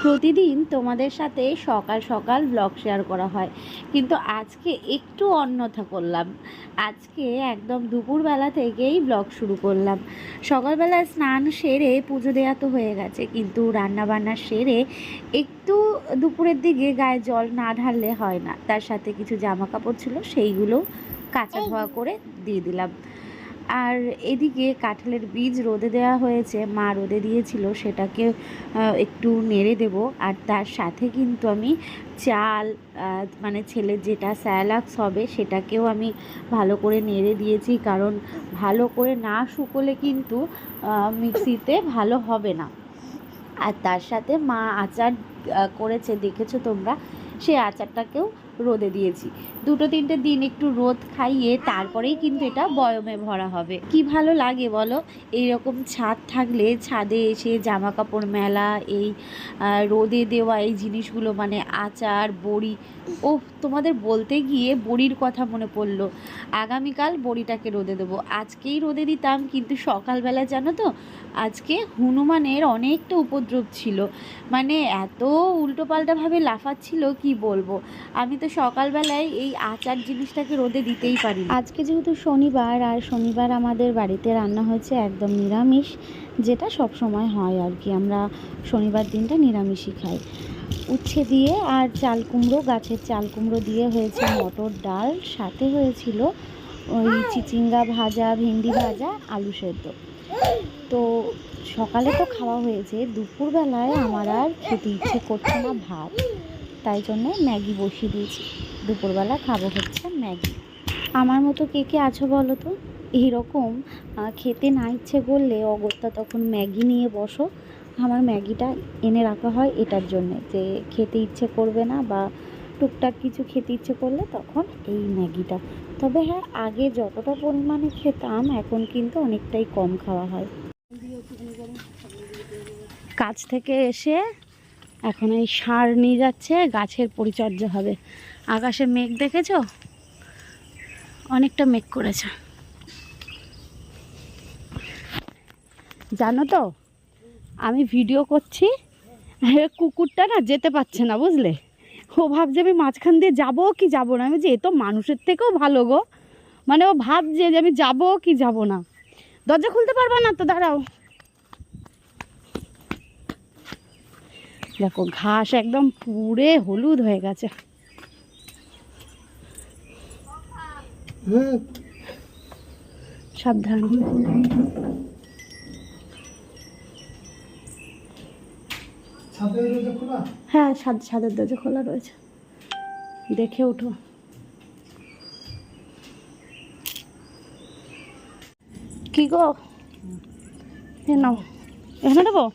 প্রতিদিন তোমাদের সাথে সকাল সকাল ব্লগ শেয়ার করা হয়, কিন্তু আজকে একটু অন্যথা করলাম। আজকে একদম দুপুরবেলা থেকেই ব্লগ শুরু করলাম। সকালবেলায় স্নান সেরে পুজো দেওয়া তো হয়ে গেছে, কিন্তু রান্না বান্না সেরে একটু দুপুরের দিকে গায়ে জল না ঢাললে হয় না। তার সাথে কিছু জামা কাপড় ছিল, সেইগুলো কাচা ধোয়া করে দিয়ে দিলাম। আর এদিকে কাঁঠালের বীজ রোদে দেওয়া হয়েছে, মা রোদে দিয়েছিল, সেটাকে একটু নেড়ে দেব। আর তার সাথে কিন্তু আমি চাল, মানে ছেলের যেটা স্যালাক্স হবে সেটাকেও আমি ভালো করে নেড়ে দিয়েছি, কারণ ভালো করে না শুকোলে কিন্তু মিক্সিতে ভালো হবে না। আর তার সাথে মা আচার করেছে, দেখেছো তোমরা, সেই আচারটাকেও রোদে দিয়েছি। দুটো তিনটে দিন একটু রোদ খাইয়ে তারপরেই কিন্তু এটা বয়মে ভরা হবে। কি ভালো লাগে বলো, এইরকম ছাদ থাকলে ছাদে এসে জামা কাপড় মেলা, এই রোদে দেওয়া এই জিনিসগুলো, মানে আচার, বড়ি। ও, তোমাদের বলতে গিয়ে বড়ির কথা মনে পড়লো। আগামীকাল বড়িটাকে রোদে দেবো, আজকেই রোদে দিতাম, কিন্তু সকালবেলা জানো তো আজকে হনুমানের অনেকটা উপদ্রব ছিল, মানে এত উল্টোপাল্টাভাবে লাফাচ্ছিল কি বলবো। আমি তো সকালবেলায় এই আচার জিনিসটাকে রোদে দিতেই পারি। আজকে যেহেতু শনিবার, আর শনিবার আমাদের বাড়িতে রান্না হয়েছে একদম নিরামিষ, যেটা সব সময় হয় আর কি। আমরা শনিবার দিনটা নিরামিষই খাই। উচ্ছে দিয়ে আর চাল কুমড়ো, গাছের চাল কুমড়ো দিয়ে হয়েছে মটর ডাল, সাথে হয়েছিল ওই চিচিঙ্গা ভাজা, ভেন্ডি ভাজা, আলু সেদ্ধ। তো সকালে তো খাওয়া হয়েছে, দুপুরবেলায় আমার আর খেতে ইচ্ছে করছে না ভাত, তাই জন্যে ম্যাগি বসিয়ে দিয়েছি। দুপুরবেলা খাবো হচ্ছে ম্যাগি। আমার মতো কে কে আছো বলো তো, এইরকম খেতে না ইচ্ছে করলে অগত্যা তখন ম্যাগি নিয়ে বসো। আমার ম্যাগিটা এনে রাখা হয় এটার জন্যে, যে খেতে ইচ্ছে করবে না বা টুকটাক কিছু খেতে ইচ্ছে করলে তখন এই ম্যাগিটা। তবে হ্যাঁ, আগে যতটা পরিমাণে খেতাম এখন কিন্তু অনেকটাই কম খাওয়া হয়। কাজ থেকে এসে এখন এই সার নিয়ে যাচ্ছে, গাছের পরিচর্যা হবে। আকাশে মেঘ দেখেছো, অনেকটা মেঘ করেছে। জানো তো, আমি ভিডিও করছি, কুকুরটা না যেতে পারছে না, বুঝলে। ও ভাবছে আমি মাঝখান দিয়ে যাবো কি যাবো না। আমি যে এ তো মানুষের থেকেও ভালো গো, মানে ও ভাবছে যে আমি যাবো কি যাবো না। দরজা খুলতে পারবা না তো, দাঁড়াও। দেখো ঘাস একদম পুড়ে হলুদ হয়ে গেছে। সাবধান। হ্যাঁ, ছাদের দরজা খোলা রয়েছে, দেখে উঠো। কি গো, নাও, এখানে দেবো।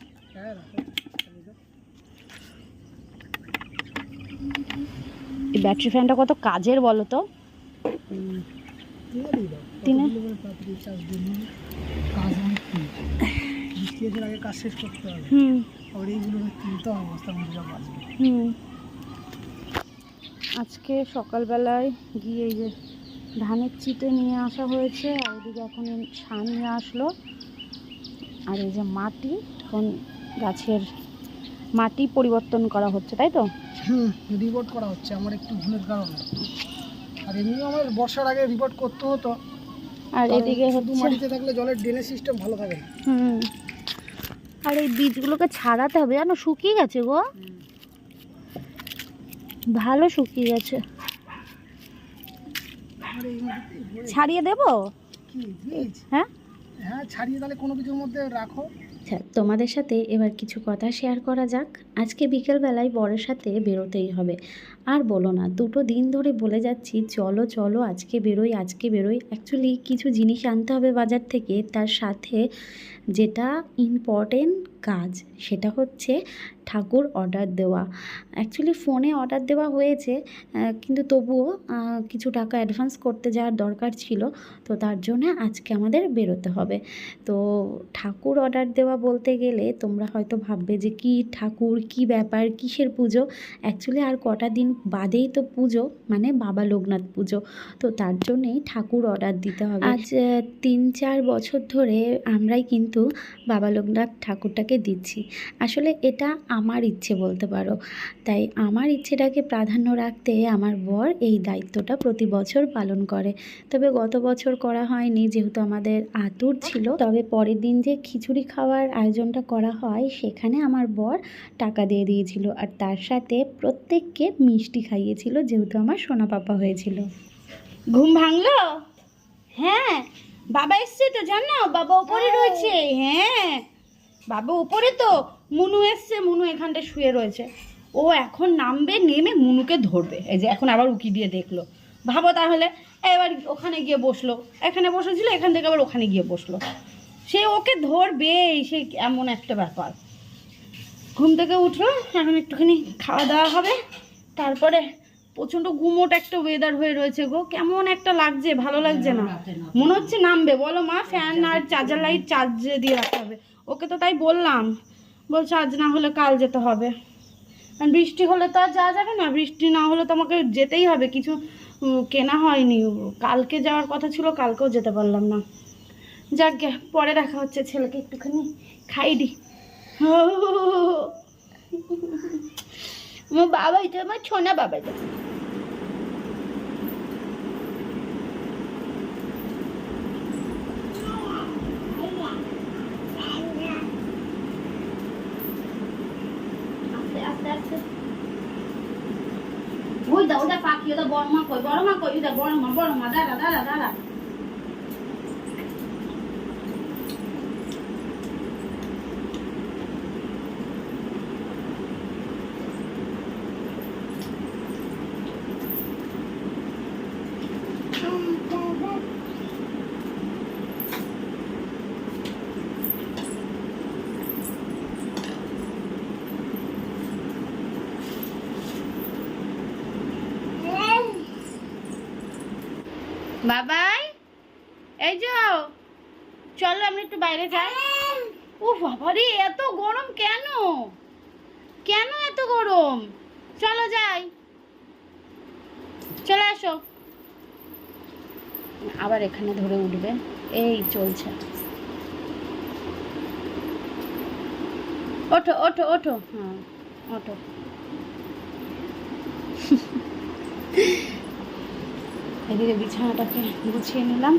এই ব্যাটারি ফ্যানটা কত কাজের বলো তো। দিনে আজকে সকালবেলায় গিয়ে এই যে ধানের চিটে নিয়ে আসা হয়েছে, আর এদিকে এখন সার নিয়ে আসলো। আর এই যে মাটি, এখন গাছের মাটি পরিবর্তন করা হচ্ছে, তাই তো? রিপোর্ট করা হচ্ছে আমার একটু ভুলের কারণে। আর এমনিও আমার বর্ষার আগে রিপোর্ট করতে হতো। আর এদিকে হচ্ছে মাটিতে থাকলে জলের ড্রেনেজ সিস্টেম ভালো থাকে না। আর এই বীজগুলোকে ছাড়াতে হবে, জানো, শুকিয়ে গেছে গো, ভালো শুকিয়ে গেছে। ছাড়িয়ে দেবো? হ্যাঁ হ্যাঁ, ছাড়িয়ে তাহলে কোনো কিছুর মধ্যে রাখো। আচ্ছা, তোমাদের সাথে এবার কিছু কথা শেয়ার করা যাক। আজকে বিকেলবেলায় বরের সাথে বেরোতেই হবে। আর বলো না, দুটো দিন ধরে বলে যাচ্ছি চলো চলো, আজকে বেরোই আজকে বেরোই। অ্যাকচুয়ালি কিছু জিনিস আনতে হবে বাজার থেকে, তার সাথে যেটা ইম্পর্টেন্ট কাজ সেটা হচ্ছে ঠাকুর অর্ডার দেওয়া। অ্যাকচুয়ালি ফোনে অর্ডার দেওয়া হয়েছে, কিন্তু তবুও কিছু টাকা অ্যাডভান্স করতে যাওয়ার দরকার ছিল, তো তার জন্য আজকে আমাদের বেরোতে হবে। হবে। তো ঠাকুর অর্ডার দেওয়া বলতে গেলে তোমরা হয়তো ভাববে যে কি ঠাকুর, কি ব্যাপার, কিসের পুজো। অ্যাকচুয়ালি আর কটা দিন বাদেই তো পুজো, মানে বাবা লোকনাথ পুজো। তো তার জন্যেই ঠাকুর অর্ডার দিতে হবে। আজ 3-4 বছর ধরে আমরাই কিন্তু বাবা লোকনাথ ঠাকুরটাকে দিচ্ছি। আসলে এটা আমার ইচ্ছে বলতে পারো। তাই আমার ইচ্ছেটাকে প্রাধান্য রাখতে আমার বর এই দায়িত্বটা প্রতি বছর পালন করে। তবে গত বছর করা হয়নি, যেহেতু আমাদের আতুর ছিল। তবে পরের দিন যে খিচুড়ি খাওয়ার আয়োজনটা করা হয় সেখানে আমার বর টাকা দিয়ে দিয়েছিল, আর তার সাথে প্রত্যেককে মিষ্টি খাইয়েছিল, যেহেতু আমার সোনা পাপা হয়েছিল। ঘুম ভাঙলো? হ্যাঁ, বাবা এসছে তো, জানো বাবা উপরে রয়েছে। হ্যাঁ, বাবা উপরে তো। মুনু এসছে, মুনু এখানটা শুয়ে রয়েছে। ও এখন নামবে, নেমে মুনুকে ধরবে। এই যে এখন আবার উকি দিয়ে দেখলো, ভাবো তাহলে। এবার ওখানে গিয়ে বসলো, এখানে বসেছিল, এখান থেকে আবার ওখানে গিয়ে বসলো। সে ওকে ধরবেই, সে এমন একটা ব্যাপার। ঘুম থেকে উঠলো, এখন একটুখানি খাওয়া দাওয়া হবে, তারপরে প্রচণ্ড গুমোট একটা ওয়েদার হয়ে রয়েছে গো, কেমন একটা লাগছে, ভালো লাগছে না। মনে হচ্ছে নামবে। বলো মা, ফ্যান আর চার্জার লাইট চার্জ দিয়ে রাখতে হবে। ওকে তো তাই বললাম, বলছে আজ না হলে কাল যেতে হবে। আর বৃষ্টি হলে তো আর যাওয়া যাবে না, বৃষ্টি না হলে তো আমাকে যেতেই হবে। কিছু কেনা হয়নি, কালকে যাওয়ার কথা ছিল, কালকেও যেতে পারলাম না। যাক গে, পরে দেখা হচ্ছে। ছেলেকে একটুখানি খাই দি। আমার বাবাই তো, আমার ছোনা বাবাই তো। ওই দা, ওটা পাখি, ওটা বড় মা কই, বড় মা কই, ওটা বড় মা, দাঁড়া দাঁড়া দাঁড়া। বাবাই, এই যে চলো আমরা একটু বাইরে যাই। ও বাবা রে, এত গরম কেন? কেন এত গরম? চলো যাই, চলে আসো। আবার এখানে ধরে উঠবে, এই চলছে। ওঠো ওঠো ওঠো, হ্যাঁ ওঠো। এদিকে বিছানাটাকে গুছিয়ে নিলাম,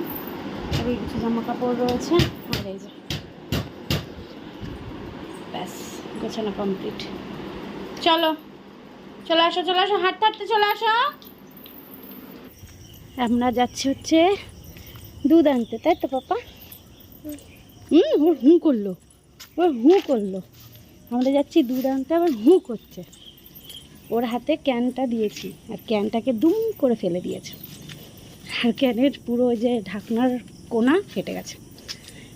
এদিকে কিছু জামা কাপড় রয়েছে, আর এই যে ব্যাস গোছানো কমপ্লিট। চলো চলে আসো, চলে আসো, হাঁটতে হাঁটতে চলে আসো। আমরা যাচ্ছি হচ্ছে দুধ আনতে, তাই তো পাপা? ওর হুঁ করলো, ওর হুঁ করলো। আমরা যাচ্ছি দুধ আনতে, আবার হুঁ করছে। ওর হাতে ক্যানটা দিয়েছি, আর ক্যানটাকে দুম করে ফেলে দিয়েছে। আর ক্যানের পুরো ওই যে ঢাকনার কোনা ফেটে গেছে,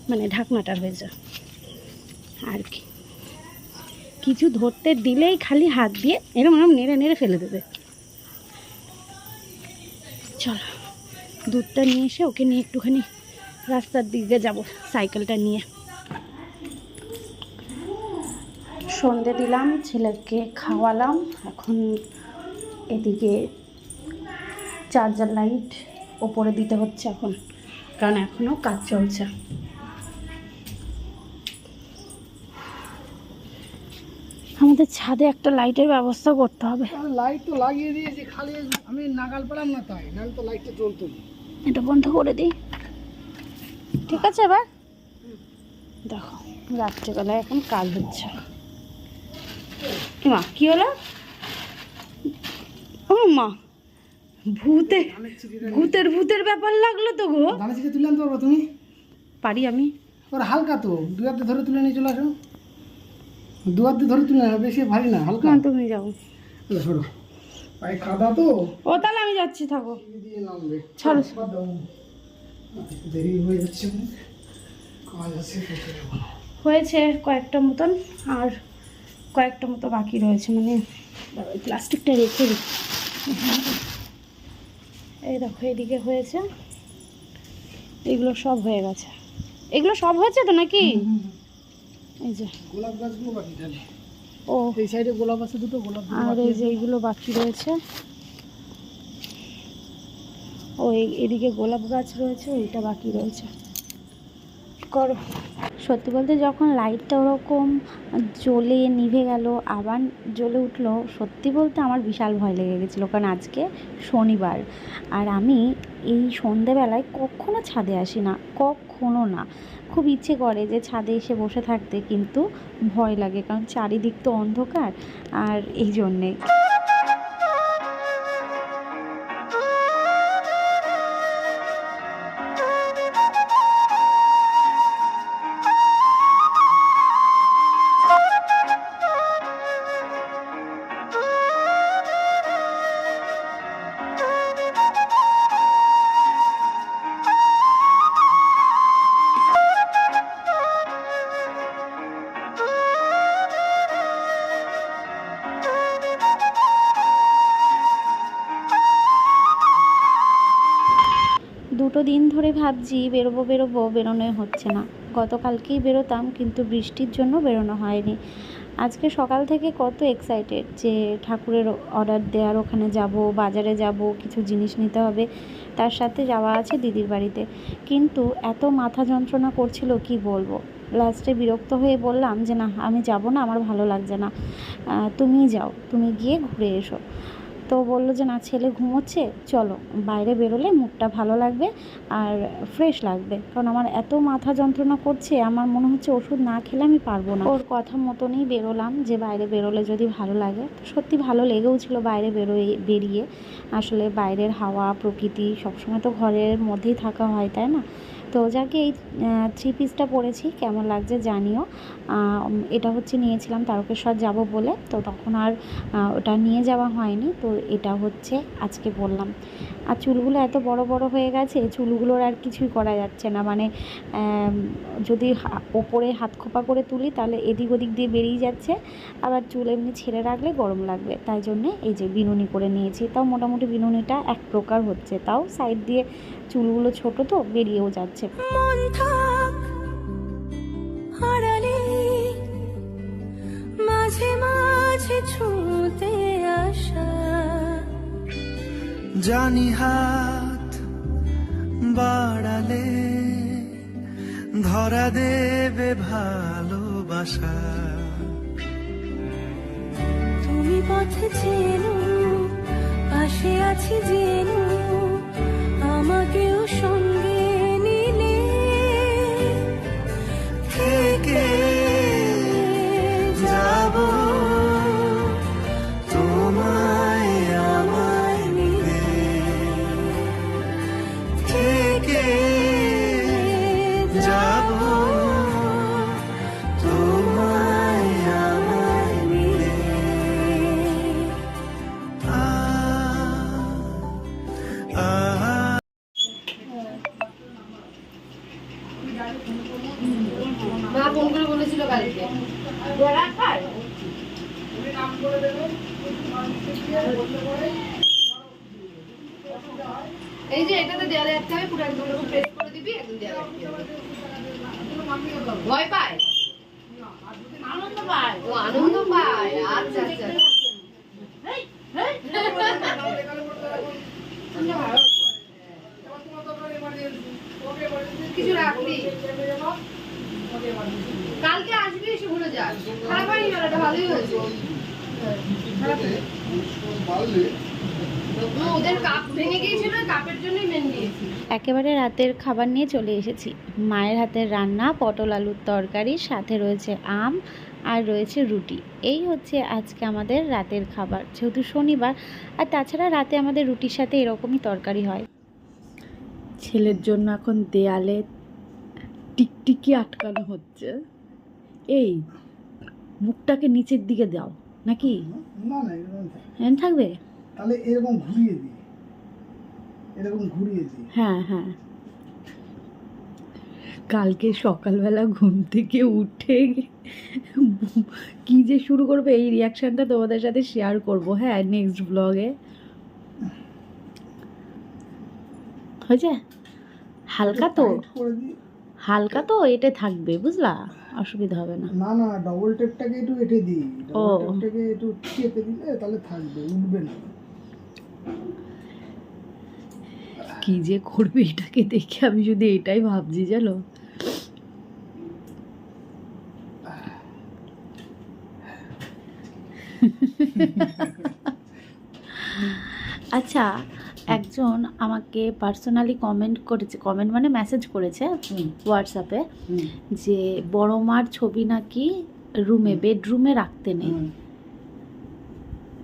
মানে ঢাকনাটার হয়েছে। আর কি, কিছু ধরতে দিলেই খালি হাত দিয়ে এরকম নেড়ে নেড়ে ফেলে দেবে। চলো দুধটা নিয়ে এসে ওকে নিয়ে একটুখানি রাস্তার দিকে যাব সাইকেলটা নিয়ে। সন্ধে দিলাম, ছেলেকে খাওয়ালাম। এখন এদিকে চার্জার লাইট ওপরে দিতে হচ্ছে এখন, কারণ এখনও কাজ চলছে। আমাদের ছাদে একটা লাইটের ব্যবস্থা করতে হবে। লাইট তো লাগিয়ে দিয়েছি, খালি আমি নাগাল পেলাম না, তাই নাহলে তো লাইটটা জ্বলতো। এটা বন্ধ করে দিই, ঠিক আছে? এবার দেখো রাত্রেবেলায় এখন কাজ হচ্ছে। কি মা, কি হলো? ও মা, ভূতের ব্যাপার লাগলো তো গো। দানা থেকে তুলে আনতে পারবো তুমি? পারি আমি। ওর হালকা তো, দু হাতে ধরে তুলে নিয়ে চলে আসো। দু হাতে ধরে তুলে না, বেশি ভারী না, হালকা। তুমি যাও, সরো, পায়ে কাদা তো। ও তাহলে আমি যাচ্ছি, থাকো। দিয়ে নামবে, ছাড়ো। দেরি হয়ে যাচ্ছে, কাজ আছে। হয়েছে কয়েকটা মতন, আর কয়েকটা মতো বাকি রয়েছে। মানে ওই প্লাস্টিকটা রেখে দিই। এই দেখো এদিকে হয়েছে, এগুলো সব হয়ে গেছে। এগুলো সব হয়েছে তো নাকি? এই যে গোলাপ গাছগুলো বাকি তাহলে। ও, এই সাইডে গোলাপ আছে দুটো, গোলাপ দুটো আর বাকি এই আছে। যে এইগুলো বাকি রয়েছে। ও এদিকে গোলাপ গাছ রয়েছে, এইটা বাকি রয়েছে। করো। সত্যি বলতে যখন লাইটটা ওরকম জ্বলে নিভে গেল আবার জ্বলে উঠলো, সত্যি বলতে আমার বিশাল ভয় লেগে গেছিলো, কারণ আজকে শনিবার আর আমি এই সন্ধেবেলায় কখনো ছাদে আসি না, কখনো না। খুব ইচ্ছে করে যে ছাদে এসে বসে থাকতে, কিন্তু ভয় লাগে কারণ চারিদিক তো অন্ধকার, আর এই জন্যে। দুটো দিন ধরে ভাবছি বেরোবো বেরোবো, বেরোনোই হচ্ছে না। গতকালকেই বেরোতাম, কিন্তু বৃষ্টির জন্য বেরোনো হয়নি। আজকে সকাল থেকে কত এক্সাইটেড যে ঠাকুরের অর্ডার দেওয়ার ওখানে যাব, বাজারে যাব, কিছু জিনিস নিতে হবে, তার সাথে যাওয়া আছে দিদির বাড়িতে। কিন্তু এত মাথা যন্ত্রণা করছিল কি বলবো। লাস্টে বিরক্ত হয়ে বললাম যে না, আমি যাব না, আমার ভালো লাগছে না, তুমিই যাও, তুমি গিয়ে ঘুরে এসো। তো বললো যে না, ছেলে ঘুমোচ্ছে, চলো বাইরে বেরোলে মুডটা ভালো লাগবে আর ফ্রেশ লাগবে, কারণ আমার এত মাথা যন্ত্রণা করছে, আমার মনে হচ্ছে ওষুধ না খেলে আমি পারবো না। ওর কথা মতনই বেরোলাম যে বাইরে বেরোলে যদি ভালো লাগে। তো সত্যি ভালো লেগেও ছিল বাইরে বেরিয়ে। আসলে বাইরের হাওয়া প্রকৃতি, সবসময় তো ঘরের মধ্যেই থাকা হয়, তাই না? তো যাকে এই 3 পিসটা পরেছি, কেমন লাগছে জানিও। এটা হচ্ছে নিয়েছিলাম তারকেশ্বর যাব বলে, তো তখন আর ওটা নিয়ে যাওয়া হয়নি। তো এটা হচ্ছে আজকে বললাম। আর চুলগুলো এত বড় বড় হয়ে গেছে, চুলগুলোর আর কিছুই করা যাচ্ছে না। মানে যদি ওপরে হাত খোপা করে তুলি তাহলে এদিক ওদিক দিয়ে বেরিয়ে যাচ্ছে, আবার চুল এমনি ছেড়ে রাখলে গরম লাগবে। তাই জন্যে এই যে বিনুনি করে নিয়েছি। তাও মোটামুটি বিনুনিটা এক প্রকার হচ্ছে, তাও সাইড দিয়ে চুলগুলো ছোট তো বেরিয়েও যাচ্ছে। মাঝে মাঝে ছুঁতে আসা, জানি হাত বাড়ালে ধরা দেবে ভালোবাসা। তুমি পথে চেনো, পাশে আছি জেনো, আমাকেও সঙ্গে নিলে থেকে যাব তোমায় আমায় মিলে, থেকে যাব তোমায় আমায় মিলে। মা ফোন করে বলেছিল কালকে এই যে এটাতে দেয়ালে রাখতে হবে, পুরো একদম প্রেস করে দিবি, একদম দেয়ালে রাখতে হবে। ভয় পায়, আনন্দ পায়, ও আনন্দ পায়। আচ্ছা আচ্ছা, কিছু রাখবি, কালকে আসবি, এসে ভুলে যাস। খারাপ হয়নি, এটা ভালোই হয়েছে। ওদের কাপ ভেঙে গিয়েছিল, কাপের জন্যই মেন দিয়েছি। একেবারে রাতের খাবার নিয়ে চলে এসেছি। মায়ের হাতের রান্না, পটল আলুর তরকারি, সাথে রয়েছে আম আর রয়েছে রুটি। এই হচ্ছে আজকে আমাদের রাতের খাবার, যেহেতু শনিবার। আর তাছাড়া রাতে আমাদের রুটির সাথে এরকমই তরকারি হয়। ছেলের জন্য এখন দেয়ালে টিকটিকি আটকানো হচ্ছে। এই মুখটাকে নিচের দিকে দাও নাকি? না না, এরকম থাকবে, তাহলে এরকম ঘুরিয়ে দিই, এরকম ঘুরিয়ে দিই। হ্যাঁ হ্যাঁ। কালকে সকালবেলা ঘুম থেকে উঠে কি যে শুরু করবে, এই রিয়াকশানটা তোমাদের সাথে শেয়ার করব, হ্যাঁ, নেক্সট ব্লগে। হয়েছে হালকা তো, টাইট করে দিই। হালকা তো এটে থাকবে, বুঝলা, অসুবিধা হবে না। না না, ডবল টেপটাকে একটু এঁটে দিই, ও। ডবল টেপটাকে একটু চেপে দিলে তাহলে থাকবে, উঠবে না। কি যে করবে এটাকে দেখে, আমি শুধু এটাই ভাবছি জানো। আচ্ছা, একজন আমাকে পার্সোনালি কমেন্ট করেছে, কমেন্ট মানে মেসেজ করেছে হুম, হোয়াটসঅ্যাপে, হুম, যে বড় মার ছবি নাকি রুমে, বেডরুমে রাখতে নেই। হুম।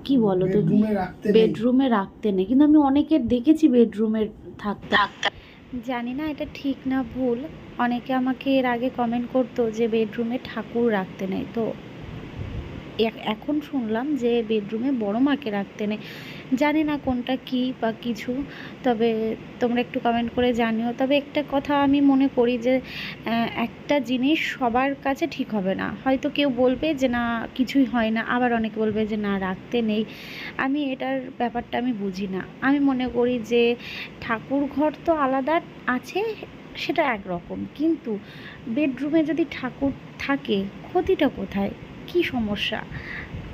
কি বলো তো, বেডরুমে রাখতে নেই। বেডরুমে রাখতে নেই, কিন্তু আমি অনেকের দেখেছি বেডরুমে থাকতে। জানি না এটা ঠিক না ভুল। অনেকে আমাকে এর আগে কমেন্ট করতো যে বেডরুমে ঠাকুর রাখতে নেই, তো এখন শুনলাম যে বেডরুমে বড় মাকে রাখতে নেই। জানি না কোনটা কি বা কিছু, তবে তোমরা একটু কমেন্ট করে জানিও। তবে একটা কথা আমি মনে করি যে একটা জিনিস সবার কাছে ঠিক হবে না। হয়তো কেউ বলবে যে না কিছুই হয় না, আবার অনেকে বলবে যে না রাখতে নেই। আমি এটার ব্যাপারটা আমি বুঝি না। আমি মনে করি যে ঠাকুর ঘর তো আলাদা আছে, সেটা একরকম, কিন্তু বেডরুমে যদি ঠাকুর থাকে ক্ষতিটা কোথায়, কি সমস্যা?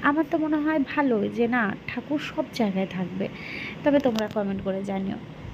আমার তো মনে হয় ভালো যে না ঠাকুর সব জায়গায় থাকবে। তবে তোমরা কমেন্ট করে জানিও।